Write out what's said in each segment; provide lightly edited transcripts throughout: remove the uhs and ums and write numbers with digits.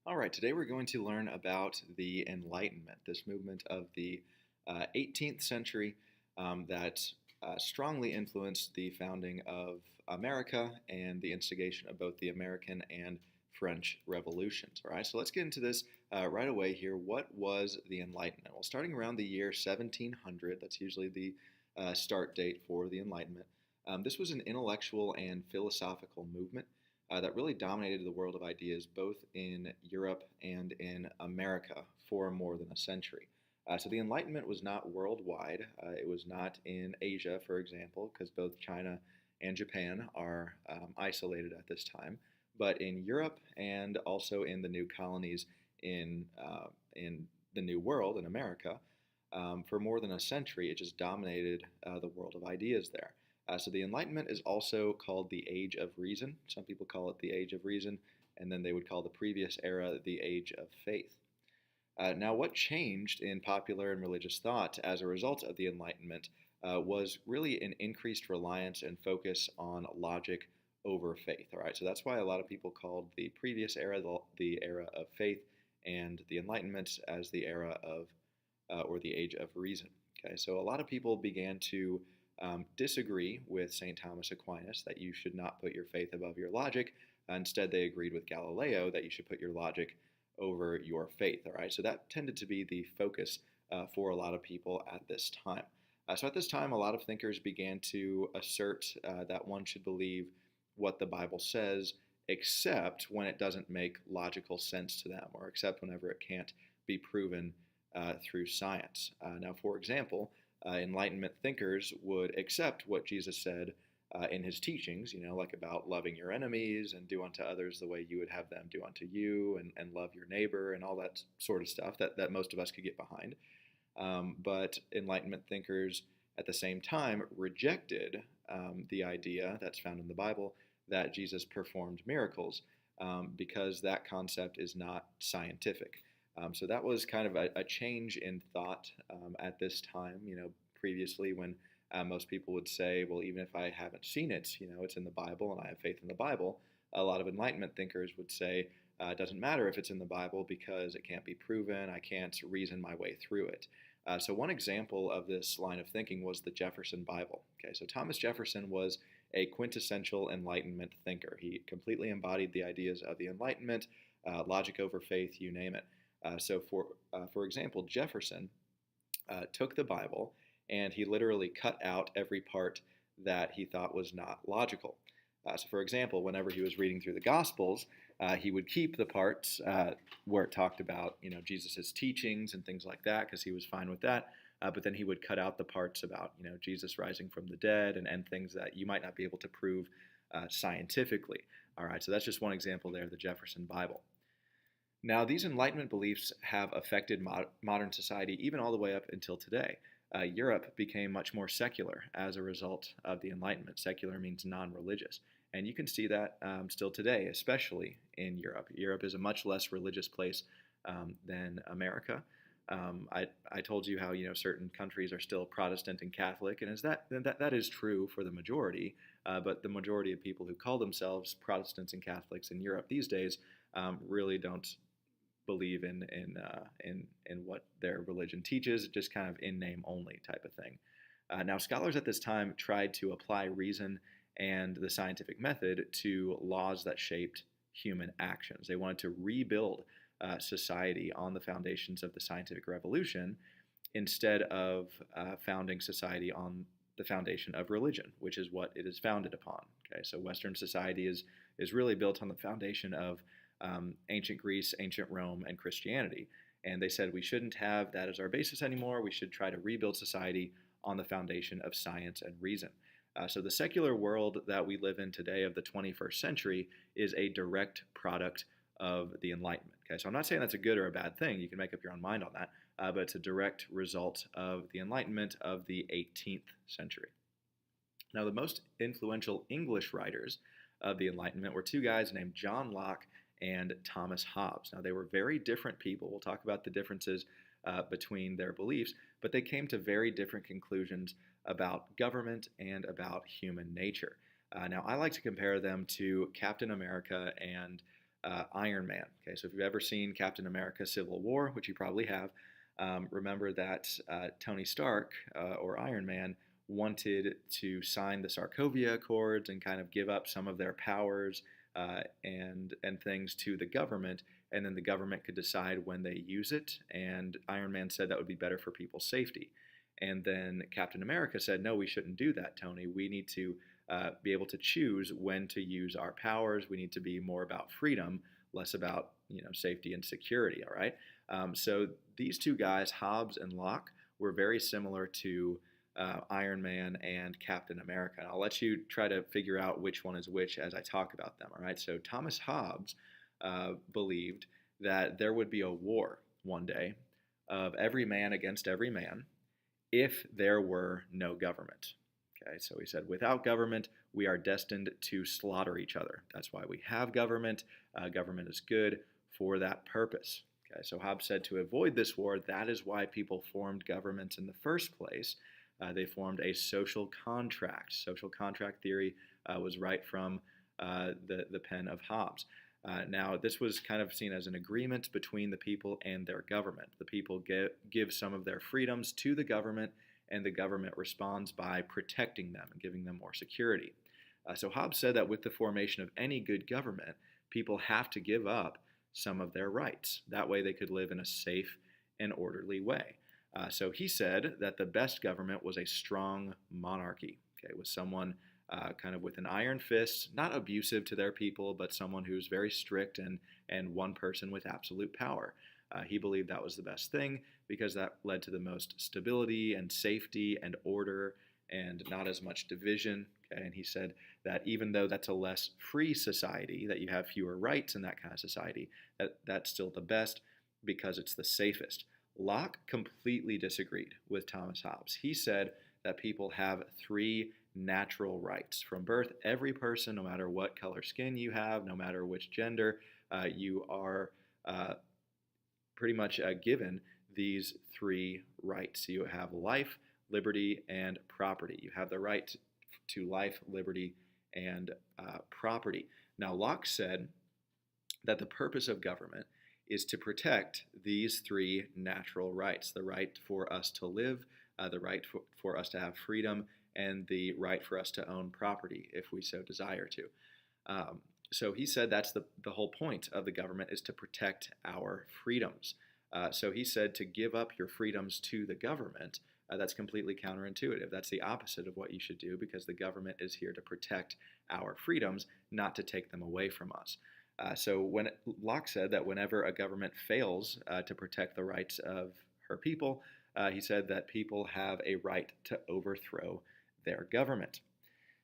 All right, today we're going to learn about the Enlightenment, this movement of the 18th century that strongly influenced the founding of America and the instigation of both the American and French revolutions. All right, so let's get into this right away here. What was the Enlightenment? Well, starting around the year 1700, that's usually the start date for the Enlightenment. This was an intellectual and philosophical movement that really dominated the world of ideas both in Europe and in America for more than a century. So the Enlightenment was not worldwide. It was not in Asia, for example, because both China and Japan are isolated at this time, but in Europe and also in the new colonies in the New World in America. For more than a century, it just dominated the world of ideas there. So the Enlightenment is also called the Age of Reason. Some people call it the Age of Reason, and then they would call the previous era the Age of Faith. Now, what changed in popular and religious thought as a result of the Enlightenment was really an increased reliance and focus on logic over faith. All right, so that's why a lot of people called the previous era the era of faith, and the Enlightenment as the era of or the Age of Reason. Okay, so a lot of people began to disagree with St. Thomas Aquinas that you should not put your faith above your logic. Instead, they agreed with Galileo that you should put your logic over your faith. All right, so that tended to be the focus for a lot of people at this time. So at this time, a lot of thinkers began to assert that one should believe what the Bible says, except when it doesn't make logical sense to them, or except whenever it can't be proven through science. Now, for example, Enlightenment thinkers would accept what Jesus said in his teachings, like about loving your enemies and do unto others the way you would have them do unto you, and love your neighbor and all that sort of stuff that most of us could get behind. But Enlightenment thinkers at the same time rejected the idea that's found in the Bible that Jesus performed miracles because that concept is not scientific. So that was kind of a change in thought at this time. Previously when most people would say, well, even if I haven't seen it, it's in the Bible and I have faith in the Bible. A lot of Enlightenment thinkers would say, it doesn't matter if it's in the Bible because it can't be proven. I can't reason my way through it. So one example of this line of thinking was the Jefferson Bible. Okay, so Thomas Jefferson was a quintessential Enlightenment thinker. He completely embodied the ideas of the Enlightenment, logic over faith, you name it. So for example, Jefferson took the Bible and he literally cut out every part that he thought was not logical. So for example, whenever he was reading through the Gospels, he would keep the parts where it talked about, Jesus' teachings and things like that, because he was fine with that. But then he would cut out the parts about, Jesus rising from the dead and things that you might not be able to prove scientifically. All right, so that's just one example there, the Jefferson Bible. Now, these Enlightenment beliefs have affected modern society even all the way up until today. Europe became much more secular as a result of the Enlightenment. Secular means non-religious. And you can see that still today, especially in Europe. Europe is a much less religious place than America. I told you how certain countries are still Protestant and Catholic, and that is true for the majority. But the majority of people who call themselves Protestants and Catholics in Europe these days really don't believe in what their religion teaches, just kind of in name only type of thing. Now, scholars at this time tried to apply reason and the scientific method to laws that shaped human actions. They wanted to rebuild society on the foundations of the scientific revolution instead of founding society on the foundation of religion, which is what it is founded upon. Okay, so Western society is really built on the foundation of ancient Greece, ancient Rome, and Christianity. And they said we shouldn't have that as our basis anymore. We should try to rebuild society on the foundation of science and reason. So the secular world that we live in today of the 21st century is a direct product of the Enlightenment. Okay, so I'm not saying that's a good or a bad thing. You can make up your own mind on that. But it's a direct result of the Enlightenment of the 18th century. Now, the most influential English writers of the Enlightenment were two guys named John Locke and Thomas Hobbes. Now, they were very different people. We'll talk about the differences between their beliefs, but they came to very different conclusions about government and about human nature. Now, I like to compare them to Captain America and Iron Man. Okay, so if you've ever seen Captain America: Civil War, which you probably have, remember that Tony Stark, or Iron Man, wanted to sign the Sokovia Accords and kind of give up some of their powers and things to the government, and then the government could decide when they use it. And Iron Man said that would be better for people's safety. And then Captain America said, no, we shouldn't do that, Tony. We need to be able to choose when to use our powers. We need to be more about freedom, less about safety and security. All right. So these two guys, Hobbes and Locke, were very similar to Iron Man and Captain America. And I'll let you try to figure out which one is which as I talk about them. All right. So Thomas Hobbes believed that there would be a war one day of every man against every man if there were no government. Okay, so he said, without government, we are destined to slaughter each other. That's why we have government. Government is good for that purpose. Okay, so Hobbes said to avoid this war, that is why people formed governments in the first place. They formed a social contract. Social contract theory was right from the pen of Hobbes. Now, this was kind of seen as an agreement between the people and their government. The people give some of their freedoms to the government, and the government responds by protecting them and giving them more security. So Hobbes said that with the formation of any good government, people have to give up some of their rights. That way they could live in a safe and orderly way. So he said that the best government was a strong monarchy, okay, with someone kind of with an iron fist, not abusive to their people, but someone who's very strict and one person with absolute power. He believed that was the best thing because that led to the most stability and safety and order and not as much division. Okay? And he said that even though that's a less free society, that you have fewer rights in that kind of society, that's still the best because it's the safest. Locke completely disagreed with Thomas Hobbes. He said that people have three natural rights. From birth, every person, no matter what color skin you have, no matter which gender, you are pretty much given these three rights. You have life, liberty, and property. You have the right to life, liberty, and property. Now, Locke said that the purpose of government is to protect these three natural rights: the right for us to live, the right for us to have freedom, and the right for us to own property if we so desire to. So he said that's the whole point of the government, is to protect our freedoms. So he said to give up your freedoms to the government, that's completely counterintuitive. That's the opposite of what you should do, because the government is here to protect our freedoms, not to take them away from us. So when Locke said that whenever a government fails to protect the rights of her people, he said that people have a right to overthrow their government.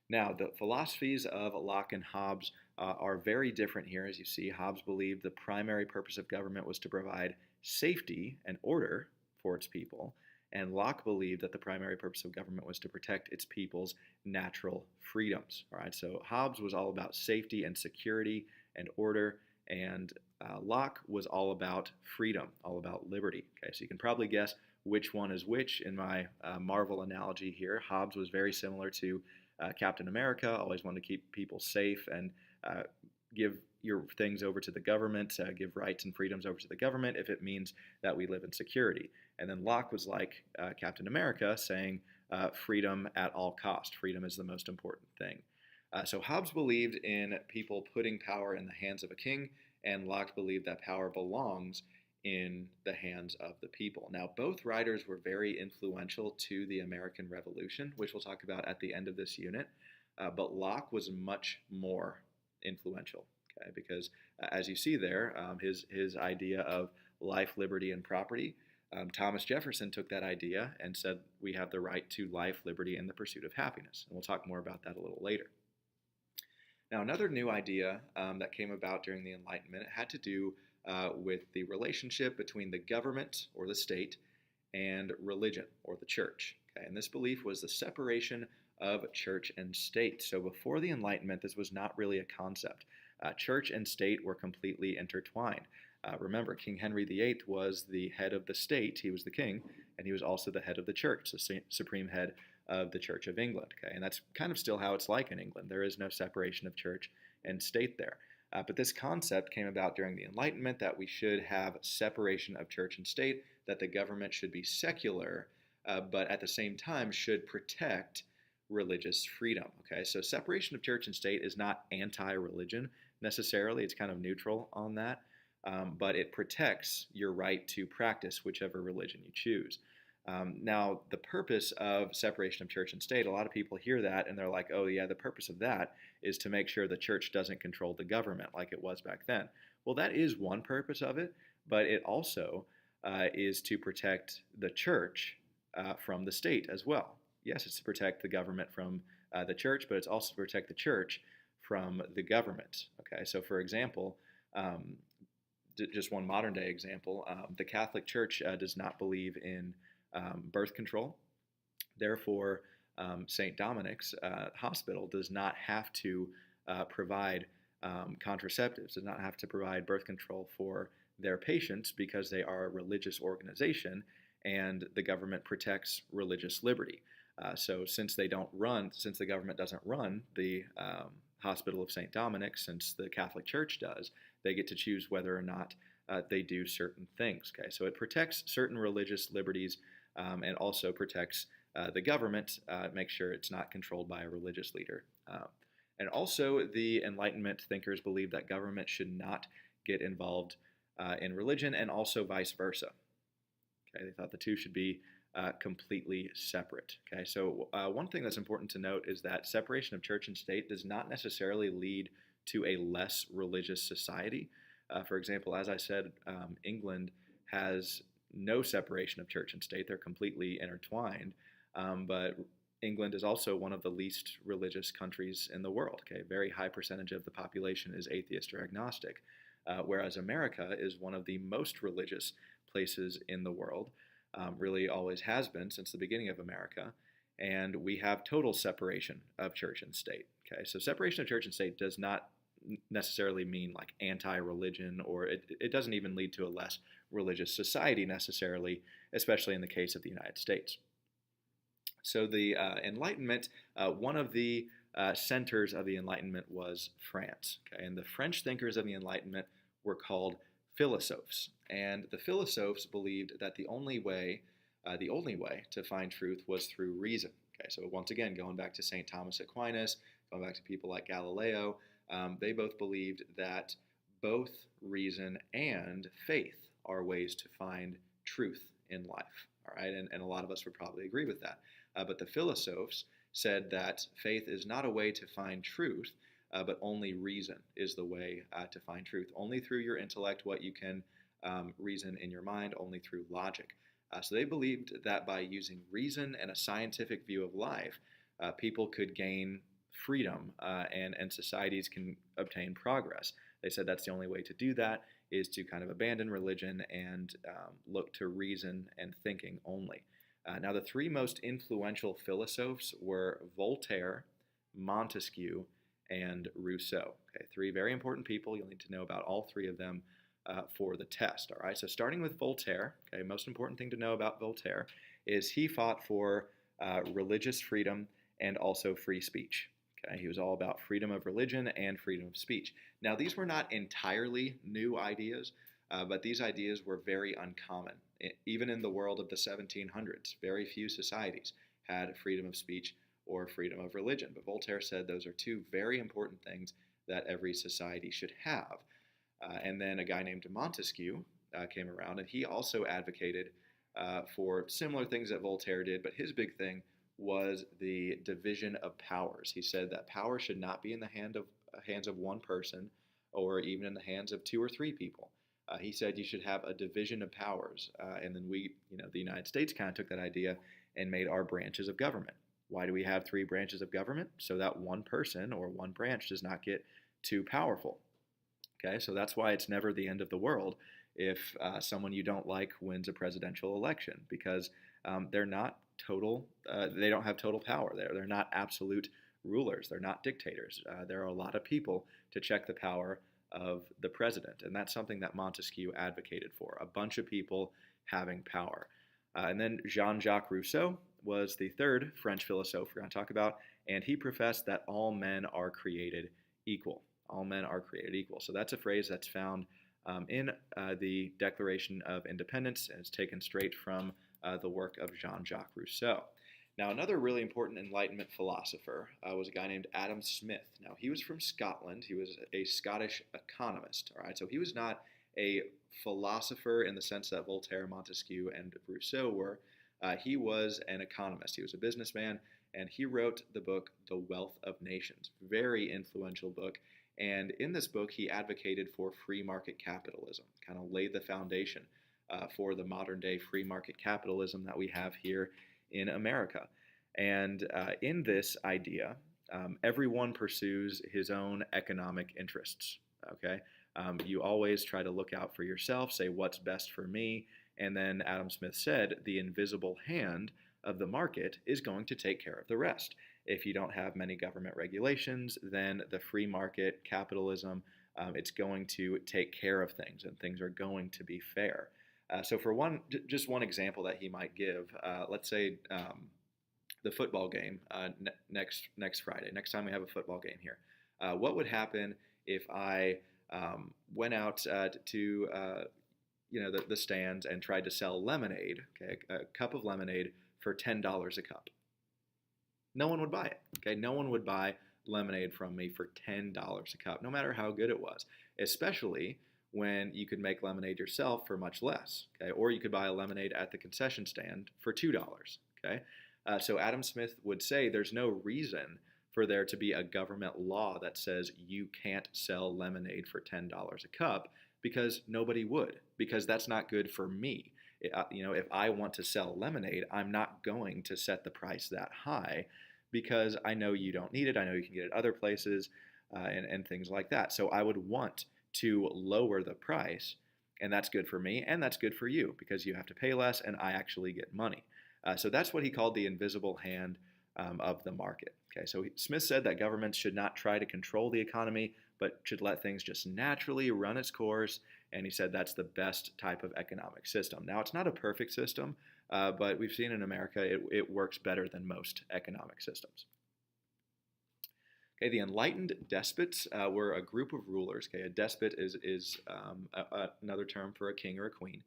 Now, the philosophies of Locke and Hobbes are very different here. As you see, Hobbes believed the primary purpose of government was to provide safety and order for its people, and Locke believed that the primary purpose of government was to protect its people's natural freedoms. All right, so Hobbes was all about safety and security and order, and Locke was all about freedom, all about liberty. Okay, so you can probably guess which one is which in my Marvel analogy here. Hobbes was very similar to Captain America, always wanted to keep people safe and give your things over to the government, give rights and freedoms over to the government if it means that we live in security. And then Locke was like Captain America, saying freedom at all cost. Freedom is the most important thing. So Hobbes believed in people putting power in the hands of a king, and Locke believed that power belongs in the hands of the people. Now, both writers were very influential to the American Revolution, which we'll talk about at the end of this unit, but Locke was much more influential, okay, because as you see there, his idea of life, liberty, and property, Thomas Jefferson took that idea and said we have the right to life, liberty, and the pursuit of happiness. And we'll talk more about that a little later. Now, another new idea that came about during the Enlightenment had to do with the relationship between the government, or the state, and religion, or the church. Okay? And this belief was the separation of church and state. So before the Enlightenment, this was not really a concept. Church and state were completely intertwined. Remember, King Henry VIII was the head of the state. He was the king, and he was also the head of the church, the supreme head of the Church of England. Okay? And that's kind of still how it's like in England. There is no separation of church and state there. But this concept came about during the Enlightenment that we should have separation of church and state, that the government should be secular, but at the same time should protect religious freedom. Okay, so separation of church and state is not anti-religion necessarily; it's kind of neutral on that, but it protects your right to practice whichever religion you choose. Now, the purpose of separation of church and state, a lot of people hear that and they're like, oh, yeah, the purpose of that is to make sure the church doesn't control the government like it was back then. Well, that is one purpose of it, but it also is to protect the church from the state as well. Yes, it's to protect the government from the church, but it's also to protect the church from the government. Okay, so for example, just one modern day example, the Catholic Church does not believe in birth control. Therefore, St. Dominic's Hospital does not have to provide contraceptives, does not have to provide birth control for their patients because they are a religious organization and the government protects religious liberty. So since the government doesn't run the Hospital of St. Dominic's, since the Catholic Church does, they get to choose whether or not they do certain things. Okay, so it protects certain religious liberties and also protects the government, make sure it's not controlled by a religious leader. And also, the Enlightenment thinkers believe that government should not get involved in religion, and also vice versa. Okay, they thought the two should be completely separate. Okay, so one thing that's important to note is that separation of church and state does not necessarily lead to a less religious society. For example, as I said, England has no separation of church and state. They're completely intertwined. But England is also one of the least religious countries in the world. Okay, a very high percentage of the population is atheist or agnostic, whereas America is one of the most religious places in the world. Really always has been since the beginning of America. And we have total separation of church and state. Okay, so separation of church and state does not necessarily mean like anti-religion, or it doesn't even lead to a less religious society necessarily, especially in the case of the United States. So the Enlightenment, one of the centers of the Enlightenment was France. Okay? And the French thinkers of the Enlightenment were called philosophes. And the philosophes believed that the only way to find truth was through reason. Okay, so once again, going back to St. Thomas Aquinas, going back to people like Galileo, they both believed that both reason and faith are ways to find truth in life. All right, and a lot of us would probably agree with that. But the philosophes said that faith is not a way to find truth, but only reason is the way to find truth. Only through your intellect, what you can reason in your mind, only through logic. So they believed that by using reason and a scientific view of life, people could gain freedom and societies can obtain progress. They said that's the only way to do that is to kind of abandon religion and look to reason and thinking only. Now, the three most influential philosophers were Voltaire, Montesquieu, and Rousseau. Okay, three very important people. You'll need to know about all three of them for the test. All right, so starting with Voltaire, okay, most important thing to know about Voltaire is he fought for religious freedom and also free speech. Okay, he was all about freedom of religion and freedom of speech. Now, these were not entirely new ideas, but these ideas were very uncommon. Even in the world of the 1700s, very few societies had freedom of speech or freedom of religion. But Voltaire said those are two very important things that every society should have. And then a guy named Montesquieu came around, and he also advocated for similar things that Voltaire did, but his big thing was the division of powers. He said that power should not be in the hands of one person or even in the hands of two or three people. He said you should have a division of powers. And then the United States kind of took that idea and made our branches of government. Why do we have three branches of government? So that one person or one branch does not get too powerful. Okay, so that's why it's never the end of the world if someone you don't like wins a presidential election, because they're not total, they don't have total power there. They're not absolute rulers. They're not dictators. There are a lot of people to check the power of the president, and that's something that Montesquieu advocated for, a bunch of people having power. And then Jean-Jacques Rousseau was the third French philosopher we're going to talk about, and he professed that all men are created equal. All men are created equal. So that's a phrase that's found in the Declaration of Independence, and it's taken straight from the work of Jean-Jacques Rousseau. Now, another really important Enlightenment philosopher was a guy named Adam Smith. Now, he was from Scotland. He was a Scottish economist, all right? So he was not a philosopher in the sense that Voltaire, Montesquieu, and Rousseau were. He was an economist. He was a businessman, and he wrote the book The Wealth of Nations. Very influential book. And in this book, he advocated for free market capitalism, kind of laid the foundation for the modern day free market capitalism that we have here in America. And in this idea, everyone pursues his own economic interests. Okay, you always try to look out for yourself, say what's best for me, and then Adam Smith said the invisible hand of the market is going to take care of the rest. If you don't have many government regulations, then the free market capitalism, it's going to take care of things, and things are going to be fair. So for just one example that he might give, let's say the football game next Friday, next time we have a football game here. What would happen if I went out to the stands and tried to sell lemonade, okay, a cup of lemonade for $10 a cup? No one would buy it. Okay, no one would buy lemonade from me for $10 a cup, no matter how good it was, especially when you could make lemonade yourself for much less. Okay, or you could buy a lemonade at the concession stand for $2. Okay, so Adam Smith would say there's no reason for there to be a government law that says you can't sell lemonade for $10 a cup, because nobody would, because that's not good for me. If I want to sell lemonade, I'm not going to set the price that high, because I know you don't need it. I know you can get it other places and things like that. So I would want to lower the price, and that's good for me, and that's good for you, because you have to pay less and I actually get money. So that's what he called the invisible hand of the market. Okay, so Smith said that governments should not try to control the economy, but should let things just naturally run its course, and he said that's the best type of economic system. Now, it's not a perfect system, but we've seen in America it works better than most economic systems. Okay, the Enlightened despots were a group of rulers. Okay, a despot is another term for a king or a queen.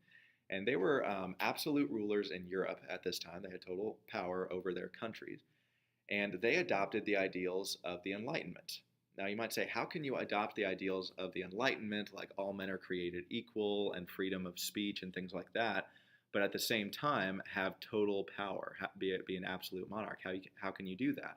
And they were absolute rulers in Europe at this time. They had total power over their countries. And they adopted the ideals of the Enlightenment. Now, you might say, how can you adopt the ideals of the Enlightenment, like all men are created equal and freedom of speech and things like that, but at the same time have total power, be an absolute monarch? How can you do that?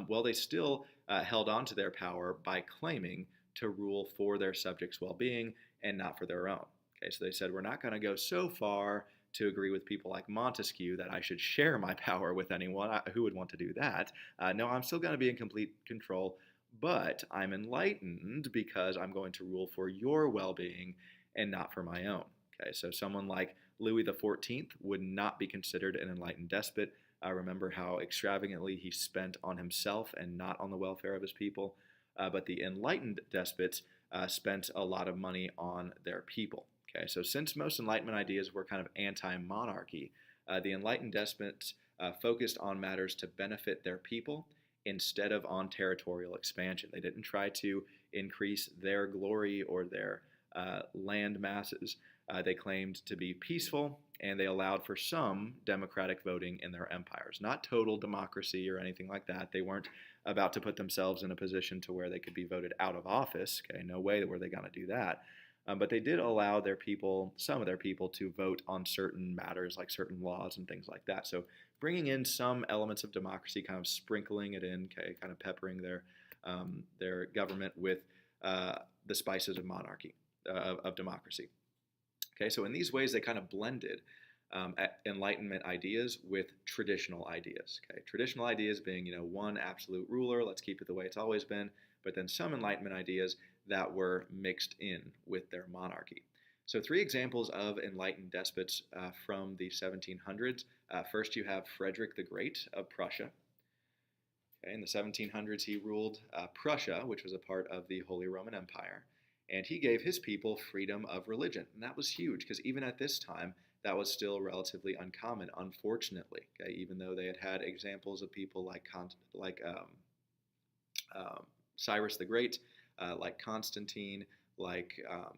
Well, they still held on to their power by claiming to rule for their subjects' well-being and not for their own. Okay, so they said, we're not going to go so far to agree with people like Montesquieu that I should share my power with anyone. Who would want to do that? No, I'm still going to be in complete control, but I'm enlightened because I'm going to rule for your well-being and not for my own. Okay, so someone like Louis XIV would not be considered an enlightened despot. Remember how extravagantly he spent on himself and not on the welfare of his people. But the enlightened despots spent a lot of money on their people. Okay, so since most Enlightenment ideas were kind of anti-monarchy, the enlightened despots focused on matters to benefit their people instead of on territorial expansion. They didn't try to increase their glory or their land masses. They claimed to be peaceful, and they allowed for some democratic voting in their empires. Not total democracy or anything like that. They weren't about to put themselves in a position to where they could be voted out of office. Okay, no way were they going to do that. But they did allow their people, some of their people, to vote on certain matters, like certain laws and things like that. So bringing in some elements of democracy, kind of sprinkling it in, okay, kind of peppering their government with the spices of monarchy, of democracy. Okay, so in these ways, they kind of blended Enlightenment ideas with traditional ideas. Okay, traditional ideas being, one absolute ruler, let's keep it the way it's always been, but then some Enlightenment ideas that were mixed in with their monarchy. So 3 examples of enlightened despots from the 1700s. First, you have Frederick the Great of Prussia. Okay, in the 1700s, he ruled Prussia, which was a part of the Holy Roman Empire, and he gave his people freedom of religion. And that was huge, because even at this time, that was still relatively uncommon, unfortunately. Okay, even though they had examples of people like Cyrus the Great, like Constantine, like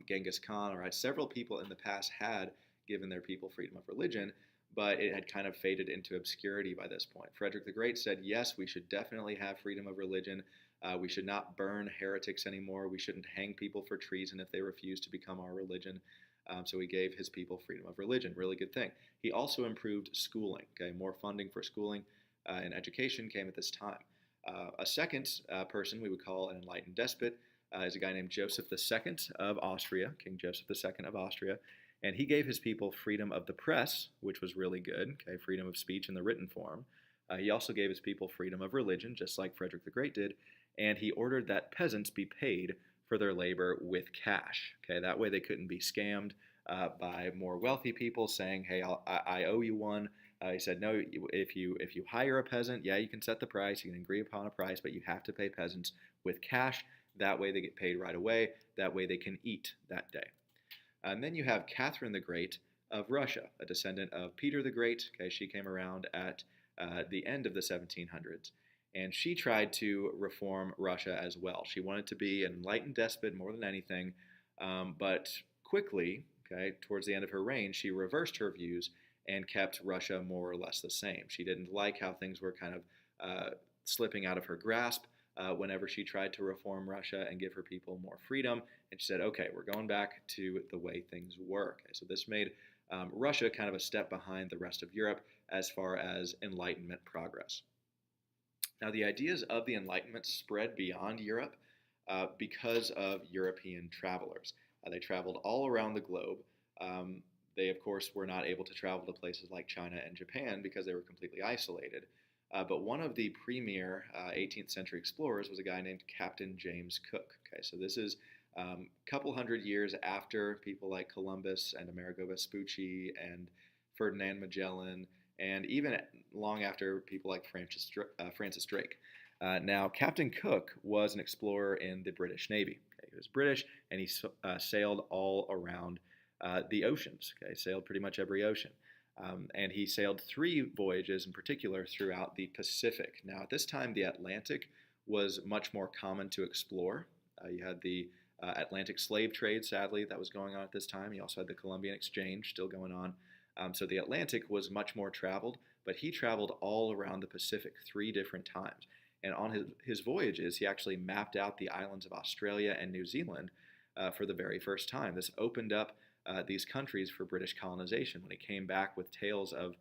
Genghis Khan. All right, several people in the past had given their people freedom of religion, but it had kind of faded into obscurity by this point. Frederick the Great said, yes, we should definitely have freedom of religion. We should not burn heretics anymore. We shouldn't hang people for treason if they refuse to become our religion. So he gave his people freedom of religion. Really good thing. He also improved schooling. Okay, more funding for schooling and education came at this time. A second person we would call an enlightened despot is a guy named Joseph II of Austria, King Joseph II of Austria. And he gave his people freedom of the press, which was really good, okay, freedom of speech in the written form. He also gave his people freedom of religion, just like Frederick the Great did, and he ordered that peasants be paid for their labor with cash. Okay, that way they couldn't be scammed by more wealthy people saying, "Hey, I owe you one." He said, "No, if you hire a peasant, yeah, you can set the price, you can agree upon a price, but you have to pay peasants with cash. That way they get paid right away. That way they can eat that day." And then you have Catherine the Great of Russia, a descendant of Peter the Great. Okay, she came around at the end of the 1700s, and she tried to reform Russia as well. She wanted to be an enlightened despot more than anything, but quickly, okay, towards the end of her reign, she reversed her views and kept Russia more or less the same. She didn't like how things were kind of slipping out of her grasp whenever she tried to reform Russia and give her people more freedom. And she said, okay, we're going back to the way things were. Okay, so this made Russia kind of a step behind the rest of Europe as far as Enlightenment progress. Now, the ideas of the Enlightenment spread beyond Europe because of European travelers. They traveled all around the globe. They, of course, were not able to travel to places like China and Japan because they were completely isolated. But one of the premier 18th century explorers was a guy named Captain James Cook. Okay, so this is a couple hundred years after people like Columbus and Amerigo Vespucci and Ferdinand Magellan, and even long after people like Francis Drake. Now, Captain Cook was an explorer in the British Navy. Okay, he was British, and he sailed all around the oceans. Okay, sailed pretty much every ocean. And he sailed 3 voyages in particular throughout the Pacific. Now, at this time, the Atlantic was much more common to explore. You had the Atlantic slave trade, sadly, that was going on at this time. You also had the Columbian Exchange still going on. So the Atlantic was much more traveled, but he traveled all around the Pacific 3 different times. And on his voyages, he actually mapped out the islands of Australia and New Zealand for the very first time. This opened up these countries for British colonization. When he came back with tales of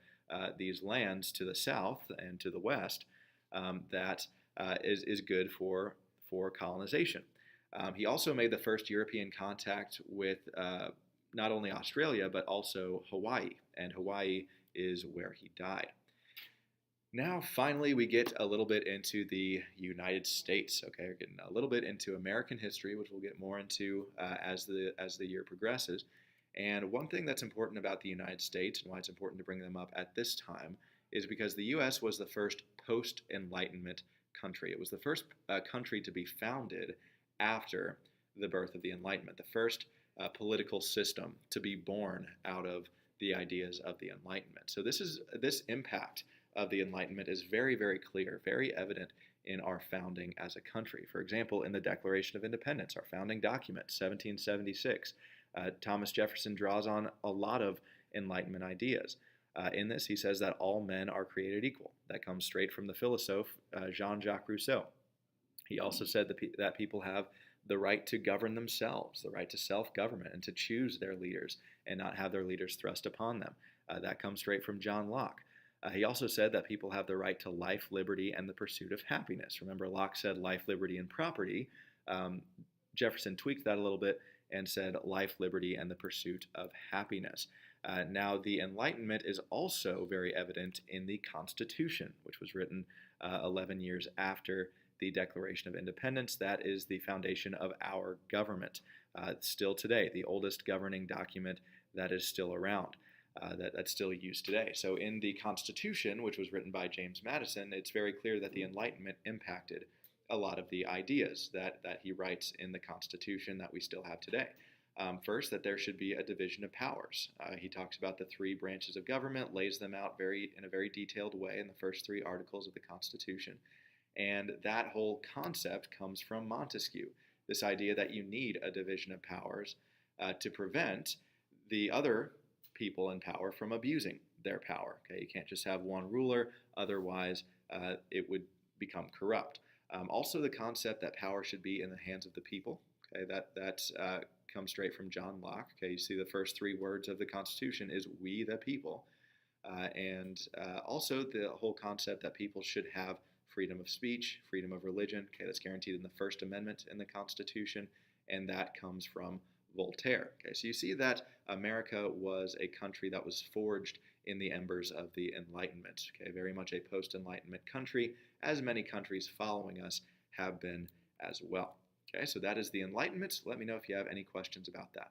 these lands to the south and to the west, that is good for colonization. He also made the first European contact with not only Australia, but also Hawaii, and Hawaii is where he died. Now, finally, we get a little bit into the United States. Okay, we're getting a little bit into American history, which we'll get more into as the year progresses. And one thing that's important about the United States and why it's important to bring them up at this time is because the U.S. was the first post-Enlightenment country. It was the first country to be founded after the birth of the Enlightenment, the first political system to be born out of the ideas of the Enlightenment. So this impact of the Enlightenment is very, very clear, very evident in our founding as a country. For example, in the Declaration of Independence, our founding document, 1776, Thomas Jefferson draws on a lot of Enlightenment ideas. In this, he says that all men are created equal. That comes straight from the philosopher Jean-Jacques Rousseau. He also said that people have the right to govern themselves, the right to self-government, and to choose their leaders and not have their leaders thrust upon them. That comes straight from John Locke. He also said that people have the right to life, liberty, and the pursuit of happiness. Remember, Locke said life, liberty, and property. Jefferson tweaked that a little bit and said life, liberty, and the pursuit of happiness. Now, the Enlightenment is also very evident in the Constitution, which was written 11 years after the Declaration of Independence. That is the foundation of our government. Still today, the oldest governing document that is still around, that's still used today. So in the Constitution, which was written by James Madison, it's very clear that the Enlightenment impacted a lot of the ideas that he writes in the Constitution that we still have today. First, that there should be a division of powers. He talks about the 3 branches of government, lays them out in a very detailed way in the first 3 articles of the Constitution. And that whole concept comes from Montesquieu. this idea that you need a division of powers to prevent the other people in power from abusing their power. Okay, you can't just have one ruler, otherwise it would become corrupt. Also, the concept that power should be in the hands of the people. Okay, that comes straight from John Locke. Okay, you see the first three words of the Constitution is "we the people," and also the whole concept that people should have freedom of speech, freedom of religion. Okay, that's guaranteed in the First Amendment in the Constitution, and that comes from Voltaire. Okay, so you see that America was a country that was forged in the embers of the Enlightenment. Okay, very much a post-Enlightenment country, as many countries following us have been as well. Okay, so that is the Enlightenment. Let me know if you have any questions about that.